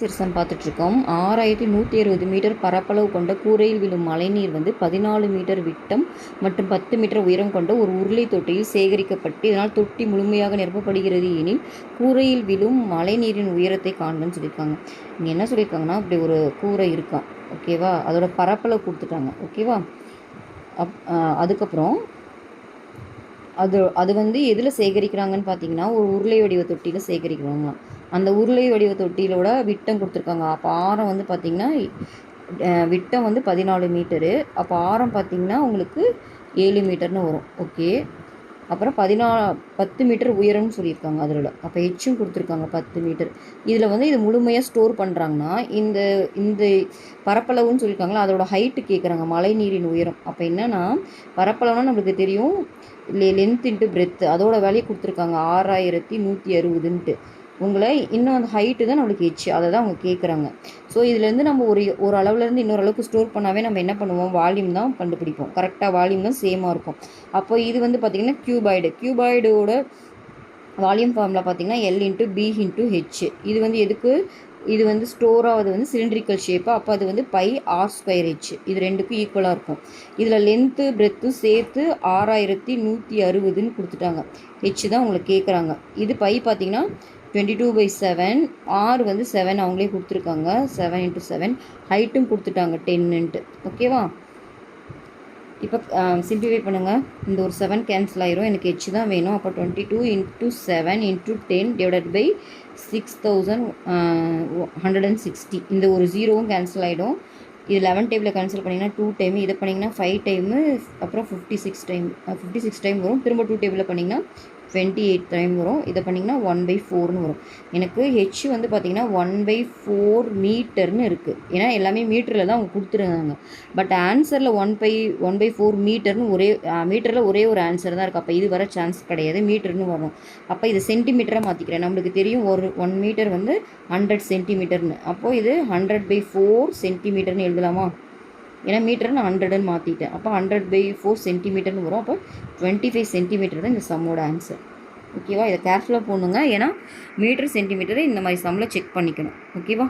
சிறுசம் பார்த்துட்ருக்கோம். 6160 மீட்டர் பரப்பளவு கொண்ட கூரையில் விழும் மழைநீர் 14 மீட்டர் விட்டம் மற்றும் 10 மீட்டர் உயரம் கொண்ட ஒரு உருளை தொட்டியில் சேகரிக்கப்பட்டு இதனால் தொட்டி முழுமையாக நிரப்பப்படுகிறது எனில் கூரையில் விழும் மழைநீரின் உயரத்தை காண்பன்னு சொல்லியிருக்காங்க. இங்கே என்ன சொல்லியிருக்காங்கன்னா, இப்படி ஒரு கூரை இருக்கான், ஓகேவா, அதோட பரப்பளவு கொடுத்துட்டாங்க, ஓகேவா. அதுக்கப்புறம் அது எதில் சேகரிக்கிறாங்கன்னு பார்த்தீங்கன்னா, ஒரு உருளை வடிவ தொட்டியில் சேகரிக்கிறாங்களாம். அந்த உருளை வடிவ தொட்டியிலோட விட்டம் கொடுத்துருக்காங்க. அப்போ ஆரம் பார்த்திங்கன்னா விட்டம் 14 மீட்டரு. அப்போ ஆரம் பார்த்திங்கன்னா உங்களுக்கு 7 மீட்டர்னு வரும், ஓகே. அப்புறம் 10 மீட்டர் உயரம்னு சொல்லியிருக்காங்க அதில். அப்போ ஹெச்சும் கொடுத்துருக்காங்க 10 மீட்டர். இதில் இது முழுமையாக ஸ்டோர் பண்ணுறாங்கன்னா இந்த இந்த பரப்பளவுன்னு சொல்லியிருக்காங்களா, அதோட ஹைட்டு கேட்குறாங்க, மழை நீரின் உயரம். அப்போ என்னென்னா பரப்பளவுனா நம்மளுக்கு தெரியும், லென்த் இன்ட்டு பிரெத்து, அதோட வேலையை கொடுத்துருக்காங்க 6160ன்ட்டு. உங்களை இன்னும் அந்த ஹைட்டு தான் நம்மளுக்கு ஹெச், அதை தான் அவங்க கேட்குறாங்க. ஸோ இதுலேருந்து நம்ம ஒரு அளவுலேருந்து இன்னொரு அளவுக்கு ஸ்டோர் பண்ணாவே நம்ம என்ன பண்ணுவோம், வால்யூம் தான் கண்டுபிடிப்போம். கரெக்டாக வால்யூம் தான் சேமாக இருக்கும். அப்போ இது பார்த்திங்கன்னா கியூபாய்டோட வால்யூம் ஃபார்முலா பார்த்திங்கன்னா L into B into H. இது எதுக்கு, இது ஸ்டோர் ஆகுது சிலிண்ட்ரிக்கல் ஷேப்பாக. அப்போ அது பை R²H, இது ரெண்டுக்கும் ஈக்குவலாக இருக்கும். இதில் லென்த்து பிரெத்தும் சேர்த்து 6160ன்னு கொடுத்துட்டாங்க. ஹெச் தான் உங்களுக்கு கேட்குறாங்க. இது பை பார்த்திங்கன்னா 22/7, R 7 அவங்களே கொடுத்துருக்காங்க, 7 × 7. ஹைட்டும் கொடுத்துட்டாங்க 10ன்ட்டு, ஓகேவா. இப்போ சிம்பிளிஃபை பண்ணுங்கள். இந்த ஒரு 7 கேன்சல் ஆயிரும், எனக்கு ஹெச் தான் வேணும். அப்போ 22 × 7 × 10 / 6160. இந்த ஒரு ஜீரோவும் கேன்சல் ஆகிடும். இது 11 டேபிளில் கேன்சல் பண்ணிங்கன்னா 2 டைம், இதை பண்ணிங்கன்னா 5 டைமு, அப்புறம் 56 டைம் வரும். திரும்ப 2 டேபிளில் பண்ணிங்கன்னா 28 டைம் வரும். இதை பண்ணிங்கன்னா 1/4ன்னு வரும். எனக்கு ஹெச் பார்த்திங்கன்னா 1/4 மீட்டர்னு இருக்குது. ஏன்னா எல்லாமே மீட்டரில் தான் அவங்க கொடுத்துருந்தாங்க. பட் ஆன்சரில் 1/4 மீட்டர்னு மீட்டரில் ஒரே ஒரு ஆன்சர் தான் இருக்குது. அப்போ இது வர சான்ஸ் கிடையாது, மீட்டர்னு வரும். அப்போ இது சென்டிமீட்டராக மாற்றிக்கிறேன். நம்மளுக்கு தெரியும் ஒரு 1 மீட்டர் 100 சென்டிமீட்டர்னு. அப்போது இது 100/4 சென்டிமீட்டர்னு எழுதலாமா? ஏன்னா மீட்டர் நான் 100ன்னு மாற்றிட்டேன். அப்போ 100/4 சென்டிமீட்டர்னு வரும். அப்போ 25 சென்டிமீட்டர் தான் இந்த சம்மோட ஆன்சர், ஓகேவா. இதை கேர்ஃபுல்லாக போடணுங்க, ஏன்னா மீட்டர் சென்டிமீட்டரை இந்த மாதிரி சம்மில் செக் பண்ணிக்கணும், ஓகேவா.